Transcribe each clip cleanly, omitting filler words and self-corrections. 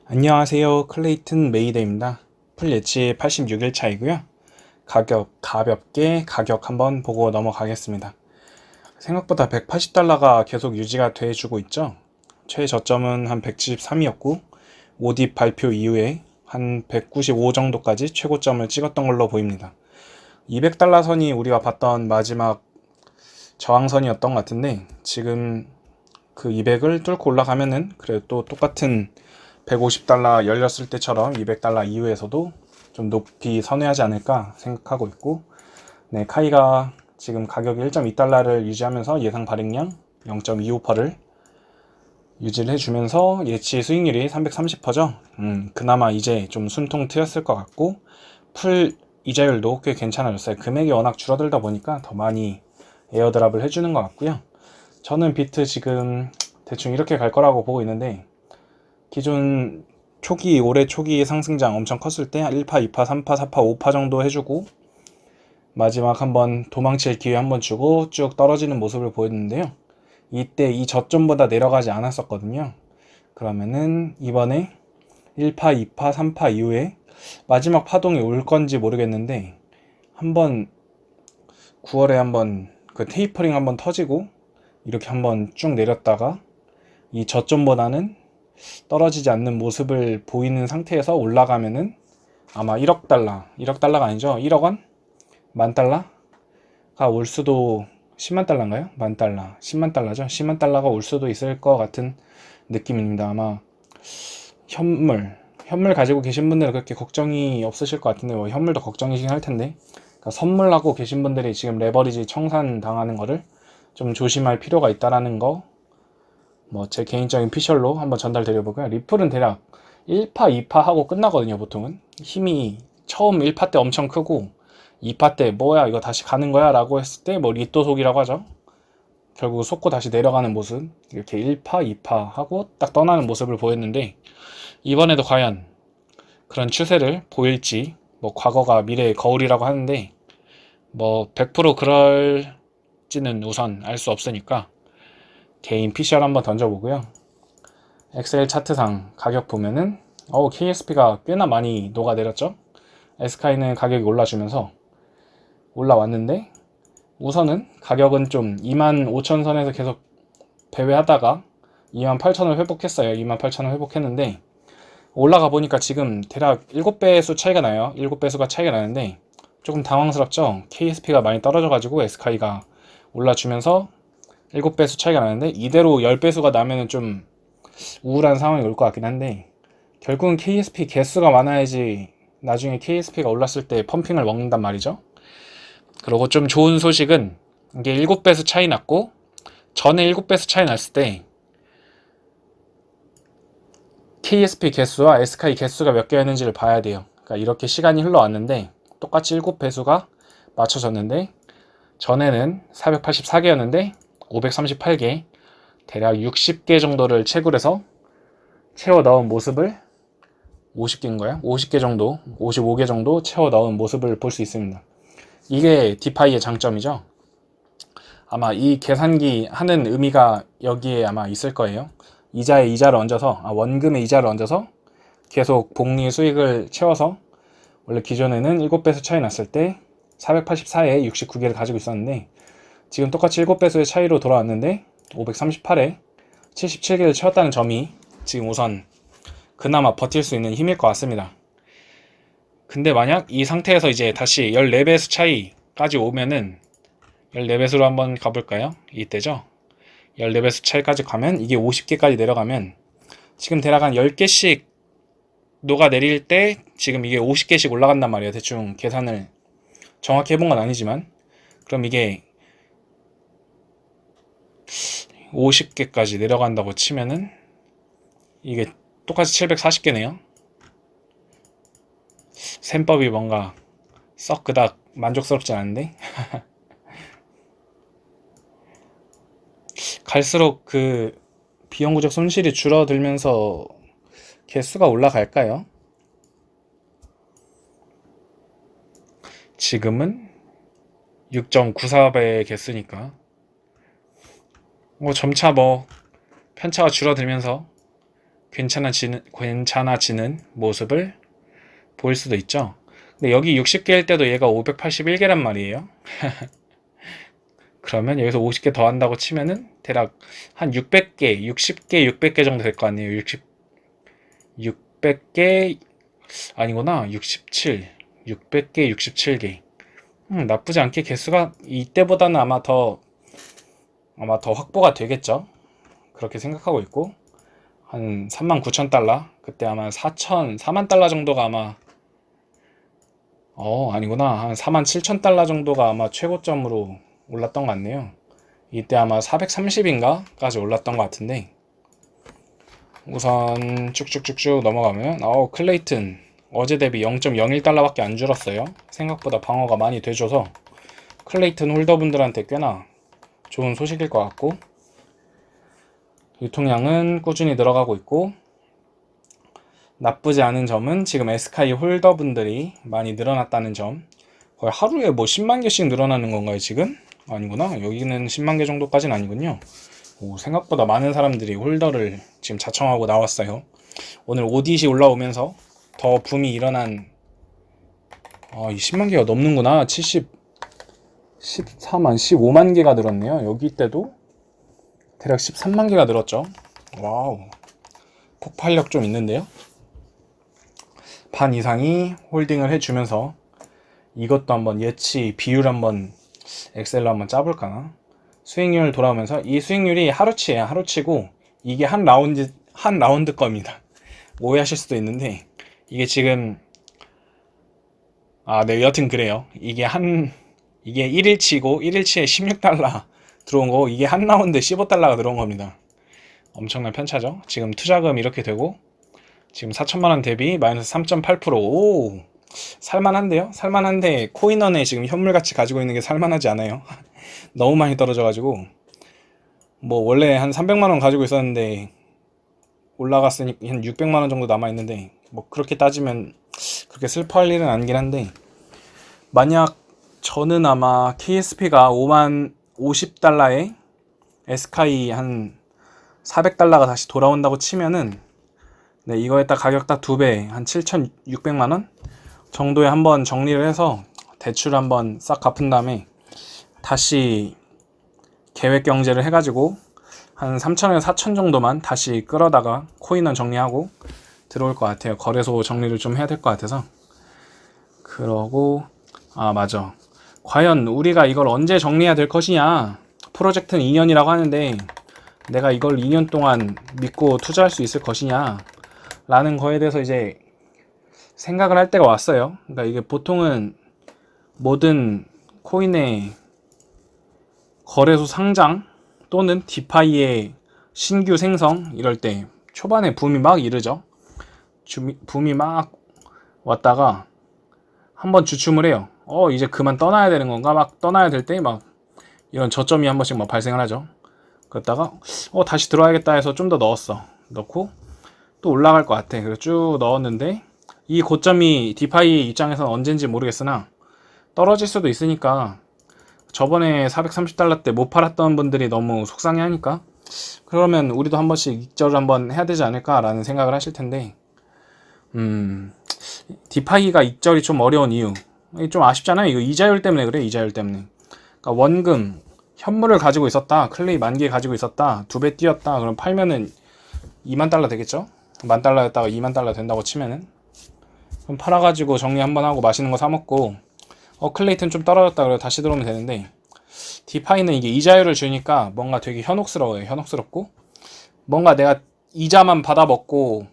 안녕하세요. 클레이튼 메이드입니다. 풀 예치 86일 차이고요. 가볍게 가격 한번 보고 넘어가겠습니다. 생각보다 180달러가 계속 유지가 돼주고 있죠. 최저점은 한 173이었고 5딥 발표 이후에 한 195 정도까지 최고점을 찍었던 걸로 보입니다. 200달러 선이 우리가 봤던 마지막 저항선이었던 것 같은데 지금 그 200을 뚫고 올라가면은 그래도 또 똑같은 150달러 열렸을 때처럼 200달러 이후에서도 좀 높이 선회하지 않을까 생각하고 있고, 네, 카이가 지금 가격이 1.2달러를 유지하면서 예상 발행량 0.25%를 유지를 해주면서 예치 수익률이 330%죠. 그나마 이제 좀 숨통 트였을 것 같고, 풀 이자율도 꽤 괜찮아졌어요. 금액이 워낙 줄어들다 보니까 더 많이 에어드랍을 해주는 것 같고요. 저는 비트 지금 대충 이렇게 갈 거라고 보고 있는데, 기존 올해 초기 상승장 엄청 컸을 때 1파, 2파, 3파, 4파, 5파 정도 해주고 마지막 한번 도망칠 기회 한번 주고 쭉 떨어지는 모습을 보였는데요. 이때 이 저점보다 내려가지 않았었거든요. 그러면은 이번에 1파, 2파, 3파 이후에 마지막 파동이 올 건지 모르겠는데 한번 9월에 한번 그 테이퍼링 한번 터지고 이렇게 한번 쭉 내렸다가 이 저점보다는 떨어지지 않는 모습을 보이는 상태에서 올라가면은 아마 1억 달러가 아니죠. 1억 원? 만 달러가 올 수도 10만 달러인가요? 만 달러. 10만 달러죠. 10만 달러가 올 수도 있을 것 같은 느낌입니다. 아마 현물 가지고 계신 분들은 그렇게 걱정이 없으실 것 같은데 뭐 현물도 걱정이긴 할 텐데 그러니까 선물하고 계신 분들이 지금 레버리지 청산 당하는 거를 좀 조심할 필요가 있다라는 거 뭐 제 개인적인 피셜로 한번 전달드려보고요. 리플은 대략 1파, 2파 하고 끝나거든요. 보통은 힘이 처음 1파 때 엄청 크고 2파 때 뭐야 이거 다시 가는 거야 라고 했을 때 뭐 리또속이라고 하죠. 결국 속고 다시 내려가는 모습 이렇게 1파, 2파 하고 딱 떠나는 모습을 보였는데 이번에도 과연 그런 추세를 보일지 뭐 과거가 미래의 거울이라고 하는데 뭐 100% 그럴지는 우선 알 수 없으니까 개인 피셜 한번 던져보고요. 엑셀 차트상 가격 보면은 KSP가 꽤나 많이 녹아내렸죠. 에스카이는 가격이 올라주면서 올라왔는데 우선은 가격은 좀 25,000선에서 계속 배회하다가 28,000을 회복했어요. 28,000을 회복했는데 올라가 보니까 지금 대략 7배수 차이가 나요. 7배수가 차이가 나는데 조금 당황스럽죠. KSP가 많이 떨어져가지고 에스카이가 올라주면서 7배수 차이가 나는데 이대로 10배수가 나면은 좀 우울한 상황이 올 것 같긴 한데 결국은 KSP 개수가 많아야지 나중에 KSP가 올랐을 때 펌핑을 먹는단 말이죠. 그리고 좀 좋은 소식은 이게 7배수 차이 났고 전에 7배수 차이 났을 때 KSP 개수와 SKI 개수가 몇 개였는지를 봐야 돼요. 그러니까 이렇게 시간이 흘러왔는데 똑같이 7배수가 맞춰졌는데 전에는 484개였는데 538개 대략 60개 정도를 채굴해서 채워 넣은 모습을 50개인가요? 50개 정도, 55개 정도 채워 넣은 모습을 볼 수 있습니다. 이게 디파이의 장점이죠. 아마 이 계산기 하는 의미가 여기에 아마 있을 거예요. 이자에 이자를 얹어서, 원금에 이자를 얹어서 계속 복리 수익을 채워서 원래 기존에는 7배수 차이 났을 때 484에 69개를 가지고 있었는데 지금 똑같이 7배수의 차이로 돌아왔는데 538에 77개를 채웠다는 점이 지금 우선 그나마 버틸 수 있는 힘일 것 같습니다. 근데 만약 이 상태에서 이제 다시 14배수 차이까지 오면은 14배수로 한번 가볼까요? 이때죠? 14배수 차이까지 가면 이게 50개까지 내려가면 지금 대략 한 10개씩 녹아내릴 때 지금 이게 50개씩 올라간단 말이에요. 대충 계산을 정확히 해본 건 아니지만 그럼 이게 50개까지 내려간다고 치면은 이게 똑같이 740개네요. 셈법이 뭔가 썩 그닥 만족스럽지 않은데 갈수록 그 비영구적 손실이 줄어들면서 개수가 올라갈까요? 지금은 6.94배 개수니까 점차 편차가 줄어들면서 괜찮아지는 모습을 보일 수도 있죠. 근데 여기 60개일 때도 얘가 581개란 말이에요. 그러면 여기서 50개 더 한다고 치면은 대략 한 600개, 60개, 600개 정도 될 거 아니에요. 600개 아니구나. 600개, 67개. 나쁘지 않게 개수가 이때보다는 아마 더 확보가 되겠죠. 그렇게 생각하고 있고, 한 39,000달러, 그때 아마 4만 달러 정도가 아마 아니구나. 한 47,000달러 정도가 아마 최고점으로 올랐던 것 같네요. 이때 아마 430인가까지 올랐던 것 같은데, 우선 쭉쭉쭉쭉 넘어가면 클레이튼 어제 대비 0.01달러밖에 안 줄었어요. 생각보다 방어가 많이 돼줘서 클레이튼 홀더분들한테 꽤나 좋은 소식일 것 같고, 유통량은 꾸준히 늘어가고 있고, 나쁘지 않은 점은 지금 에스카이 홀더분들이 많이 늘어났다는 점. 거의 하루에 뭐 10만 개씩 늘어나는 건가요 지금? 아니구나. 여기는 10만 개 정도까지는 아니군요. 생각보다 많은 사람들이 홀더를 지금 자청하고 나왔어요. 오늘 오딧이 올라오면서 더 붐이 일어난, 이 10만 개가 넘는구나. 14만, 15만 개가 늘었네요. 여기 때도 대략 13만 개가 늘었죠. 와우. 폭발력 좀 있는데요. 반 이상이 홀딩을 해주면서 이것도 한번 비율 한번 엑셀로 한번 짜볼까. 수익률 돌아오면서 이 수익률이 하루치예요. 하루치고 이게 한 라운드 겁니다. 오해하실 수도 있는데 이게 지금 네, 여튼 그래요. 이게 1일치고 1일치에 16달러 들어온 거고, 이게 한 라운드 15달러가 들어온 겁니다. 엄청난 편차죠. 지금 투자금 이렇게 되고 지금 4천만원 대비 마이너스 3.8%. 오, 살만한데요? 살만한데 코인원에 지금 현물같이 가지고 있는 게 살만하지 않아요. 너무 많이 떨어져가지고, 뭐 원래 한 300만원 가지고 있었는데 올라갔으니 한 600만원 정도 남아있는데, 뭐 그렇게 따지면 그렇게 슬퍼할 일은 아니긴 한데, 만약 저는 아마 KSP가 5만 50달러에 에스카이 한 400달러가 다시 돌아온다고 치면은, 네, 이거에 딱 가격 딱 2배, 한 7,600만원 정도에 한번 정리를 해서 대출 한번 싹 갚은 다음에 다시 계획 경제를 해가지고 한 3천에서 4천 정도만 다시 끌어다가 코인은 정리하고 들어올 것 같아요. 거래소 정리를 좀 해야 될 것 같아서. 그러고 맞아. 과연 우리가 이걸 언제 정리해야 될 것이냐. 프로젝트는 2년이라고 하는데 내가 이걸 2년 동안 믿고 투자할 수 있을 것이냐 라는 거에 대해서 이제 생각을 할 때가 왔어요. 그러니까 이게 보통은 모든 코인의 거래소 상장 또는 디파이의 신규 생성 이럴 때 초반에 붐이 막 이르죠. 붐이 막 왔다가 한번 주춤을 해요. 이제 그만 떠나야 되는 건가? 막 떠나야 될 때 막 이런 저점이 한 번씩 막 발생을 하죠. 그러다가 다시 들어와야겠다 해서 좀 더 넣고 또 올라갈 것 같아. 그래서 쭉 넣었는데 이 고점이 디파이 입장에서는 언젠지 모르겠으나 떨어질 수도 있으니까, 저번에 430달러 때 못 팔았던 분들이 너무 속상해하니까 그러면 우리도 한 번씩 익절을 한번 해야 되지 않을까 라는 생각을 하실 텐데, 디파이가 익절이 좀 어려운 이유, 좀 아쉽잖아요. 이거 이자율 때문에 그래. 이자율 때문에. 그러니까 원금 현물을 가지고 있었다, 클레이 10,000개 가지고 있었다, 2배 뛰었다, 그럼 팔면은 2만 달러 되겠죠. 10,000달러였다가 2만 달러 된다고 치면은, 그럼 팔아가지고 정리 한번 하고 맛있는 거 사 먹고, 클레이튼 좀 떨어졌다 그래 다시 들어오면 되는데, 디파이는 이게 이자율을 주니까 뭔가 되게 현혹스러워요. 현혹스럽고 뭔가 내가 이자만 받아 먹고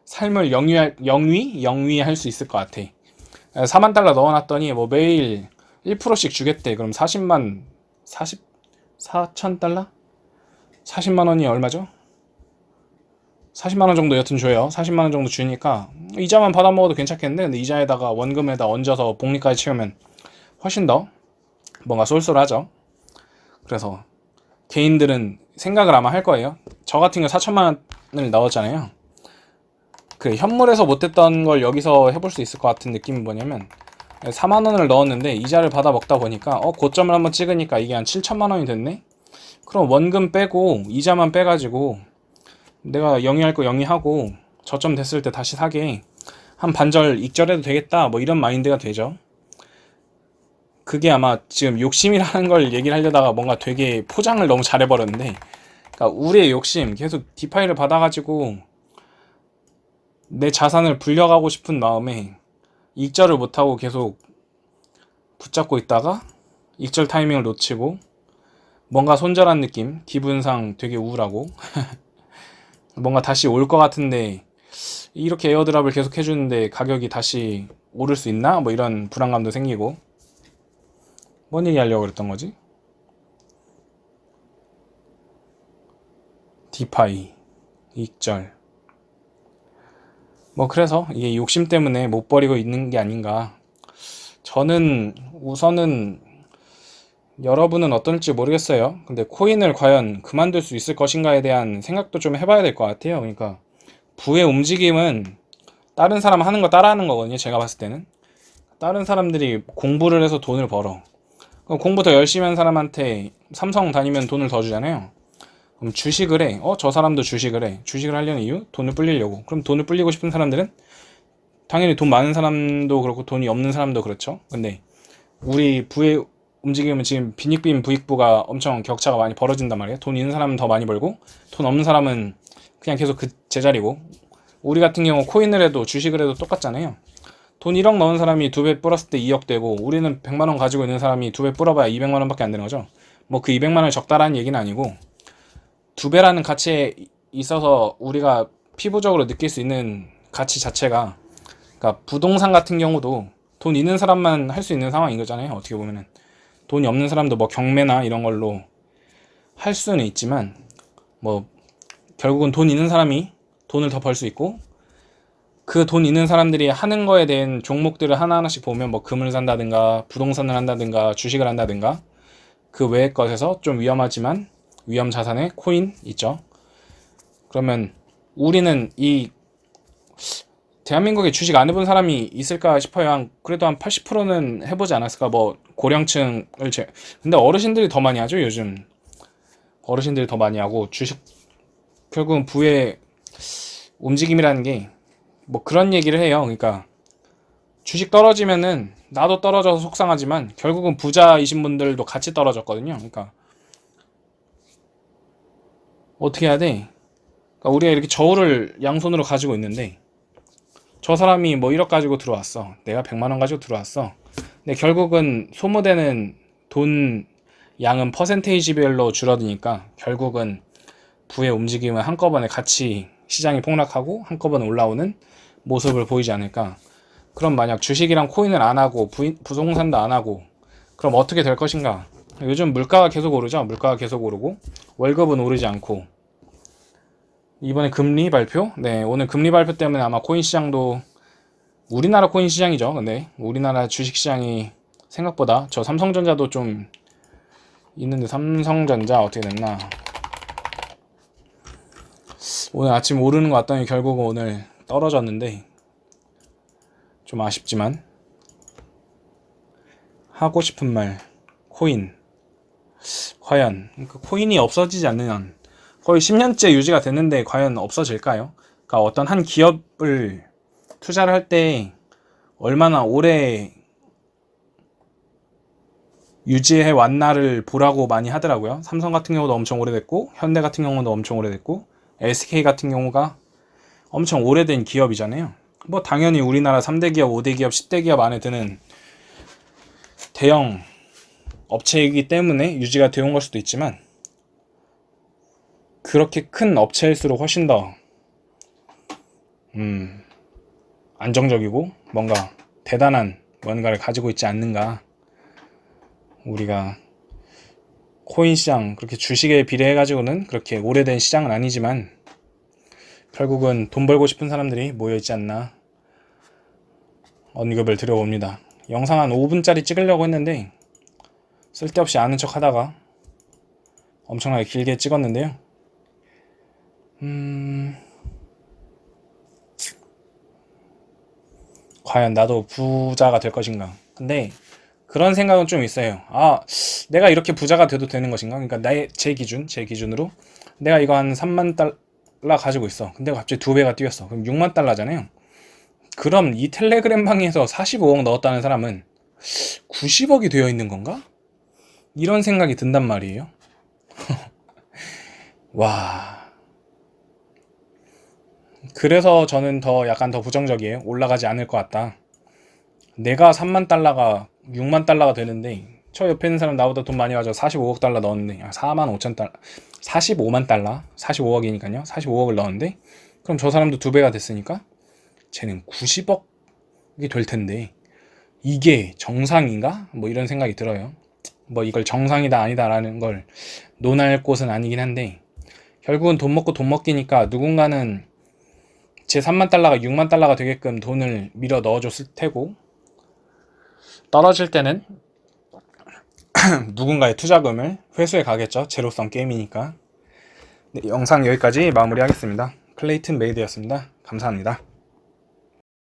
삶을 영위할 수 있을 것 같아. 4만 달러 넣어놨더니 뭐 매일 1%씩 주겠대. 그럼 44,000달러? 40만 원이 얼마죠? 40만 원 정도 여튼 줘요. 40만 원 정도 주니까 이자만 받아 먹어도 괜찮겠는데, 근데 이자에다가 원금에다 얹어서 복리까지 채우면 훨씬 더 뭔가 쏠쏠하죠. 그래서 개인들은 생각을 아마 할 거예요. 저 같은 경우 4천만 원을 넣었잖아요. 그 현물에서 못했던 걸 여기서 해볼 수 있을 것 같은 느낌이 뭐냐면, 4만 원을 넣었는데 이자를 받아 먹다 보니까 고점을 한번 찍으니까 이게 한 7천만 원이 됐네. 그럼 원금 빼고 이자만 빼가지고 내가 영위할 거 영위하고 저점 됐을 때 다시 사게, 한 반절 익절해도 되겠다, 뭐 이런 마인드가 되죠. 그게 아마 지금 욕심이라는 걸 얘기를 하려다가 뭔가 되게 포장을 너무 잘해버렸는데, 그러니까 우리의 욕심, 계속 디파이를 받아가지고 내 자산을 불려가고 싶은 마음에 익절을 못하고 계속 붙잡고 있다가 익절 타이밍을 놓치고 뭔가 손절한 느낌, 기분상 되게 우울하고 뭔가 다시 올 것 같은데 이렇게 에어드랍을 계속 해주는데 가격이 다시 오를 수 있나? 뭐 이런 불안감도 생기고. 뭔 얘기 하려고 그랬던 거지? 디파이, 익절. 뭐 그래서 이게 욕심 때문에 못 버리고 있는 게 아닌가. 저는 우선은, 여러분은 어떨지 모르겠어요. 근데 코인을 과연 그만둘 수 있을 것인가에 대한 생각도 좀 해봐야 될 것 같아요. 그러니까 부의 움직임은 다른 사람 하는 거 따라하는 거거든요. 제가 봤을 때는 다른 사람들이 공부를 해서 돈을 벌어. 그럼 공부 더 열심히 한 사람한테 삼성 다니면 돈을 더 주잖아요. 그럼 주식을 해. 저 사람도 주식을 해. 주식을 하려는 이유? 돈을 불리려고. 그럼 돈을 불리고 싶은 사람들은 당연히 돈 많은 사람도 그렇고 돈이 없는 사람도 그렇죠. 근데 우리 부의 움직임은 지금 빈익빈 부익부가 엄청 격차가 많이 벌어진단 말이에요. 돈 있는 사람은 더 많이 벌고 돈 없는 사람은 그냥 계속 그 제자리고. 우리 같은 경우 코인을 해도 주식을 해도 똑같잖아요. 돈 1억 넣은 사람이 2배 불었을 때 2억 되고, 우리는 100만원 가지고 있는 사람이 2배 불어봐야 200만원 밖에 안 되는 거죠. 뭐 그 200만원이 적다라는 얘기는 아니고, 2배라는 가치에 있어서 우리가 피부적으로 느낄 수 있는 가치 자체가, 그러니까 부동산 같은 경우도 돈 있는 사람만 할 수 있는 상황인 거잖아요. 어떻게 보면은 돈이 없는 사람도 뭐 경매나 이런 걸로 할 수는 있지만, 뭐 결국은 돈 있는 사람이 돈을 더 벌 수 있고, 그 돈 있는 사람들이 하는 거에 대한 종목들을 하나하나씩 보면 뭐 금을 산다든가 부동산을 한다든가 주식을 한다든가 그 외의 것에서 좀 위험하지만 위험 자산의 코인 있죠. 그러면 우리는 이 대한민국에 주식 안 해본 사람이 있을까 싶어요. 그래도 한 80%는 해보지 않았을까. 뭐 고령층을 근데 어르신들이 더 많이 하죠. 요즘 어르신들이 더 많이 하고, 주식 결국은 부의 움직임이라는 게 뭐 그런 얘기를 해요. 그러니까 주식 떨어지면은 나도 떨어져서 속상하지만 결국은 부자이신 분들도 같이 떨어졌거든요. 그러니까 어떻게 해야 돼? 그러니까 우리가 이렇게 저울을 양손으로 가지고 있는데 저 사람이 뭐 1억 가지고 들어왔어. 내가 100만원 가지고 들어왔어. 근데 결국은 소모되는 돈 양은 퍼센테이지별로 줄어드니까 결국은 부의 움직임은 한꺼번에 같이 시장이 폭락하고 한꺼번에 올라오는 모습을 보이지 않을까. 그럼 만약 주식이랑 코인을 안 하고 부동산도 안 하고 그럼 어떻게 될 것인가. 요즘 물가가 계속 오르죠. 물가가 계속 오르고 월급은 오르지 않고. 이번에 금리 발표? 네, 오늘 금리 발표 때문에 아마 코인 시장도, 우리나라 코인 시장이죠. 근데 우리나라 주식 시장이 생각보다, 저 삼성전자도 좀 있는데 삼성전자 어떻게 됐나. 오늘 아침 오르는 거 같더니 결국은 오늘 떨어졌는데 좀 아쉽지만. 하고 싶은 말, 코인 과연, 그러니까 코인이 없어지지 않는 한, 거의 10년째 유지가 됐는데 과연 없어질까요? 그러니까 어떤 한 기업을 투자를 할 때 얼마나 오래 유지해 왔나를 보라고 많이 하더라고요. 삼성 같은 경우도 엄청 오래됐고 현대 같은 경우도 엄청 오래됐고 SK 같은 경우가 엄청 오래된 기업이잖아요. 뭐 당연히 우리나라 3대 기업, 5대 기업, 10대 기업 안에 드는 대형 업체이기 때문에 유지가 되어 온 걸 수도 있지만, 그렇게 큰 업체일수록 훨씬 더 안정적이고 뭔가 대단한 뭔가를 가지고 있지 않는가. 우리가 코인 시장, 그렇게 주식에 비례해가지고는 그렇게 오래된 시장은 아니지만 결국은 돈 벌고 싶은 사람들이 모여있지 않나 언급을 드려봅니다. 영상 한 5분짜리 찍으려고 했는데 쓸데없이 아는 척 하다가 엄청나게 길게 찍었는데요. 과연 나도 부자가 될 것인가. 근데 그런 생각은 좀 있어요. 내가 이렇게 부자가 돼도 되는 것인가. 그러니까 제 기준으로 내가 이거 한 3만 달러 가지고 있어. 근데 갑자기 2배가 뛰었어. 그럼 6만 달러잖아요. 그럼 이 텔레그램 방에서 45억 넣었다는 사람은 90억이 되어 있는 건가? 이런 생각이 든단 말이에요. 와. 그래서 저는 약간 더 부정적이에요. 올라가지 않을 것 같다. 내가 3만 달러가 6만 달러가 되는데 저 옆에 있는 사람 나보다 돈 많이 가지고 45억 달러 넣었는데 4만 5천 달러 45만 달러 45억이니까요 45억을 넣었는데 그럼 저 사람도 2배가 됐으니까 쟤는 90억이 될 텐데 이게 정상인가? 뭐 이런 생각이 들어요. 뭐 이걸 정상이다 아니다라는 걸 논할 곳은 아니긴 한데 결국은 돈 먹고 돈 먹기니까 누군가는 제 3만 달러가 6만 달러가 되게끔 돈을 밀어 넣어줬을 테고 떨어질 때는 누군가의 투자금을 회수해 가겠죠. 제로섬 게임이니까. 네, 영상 여기까지 마무리하겠습니다. 클레이튼 메이드였습니다. 감사합니다.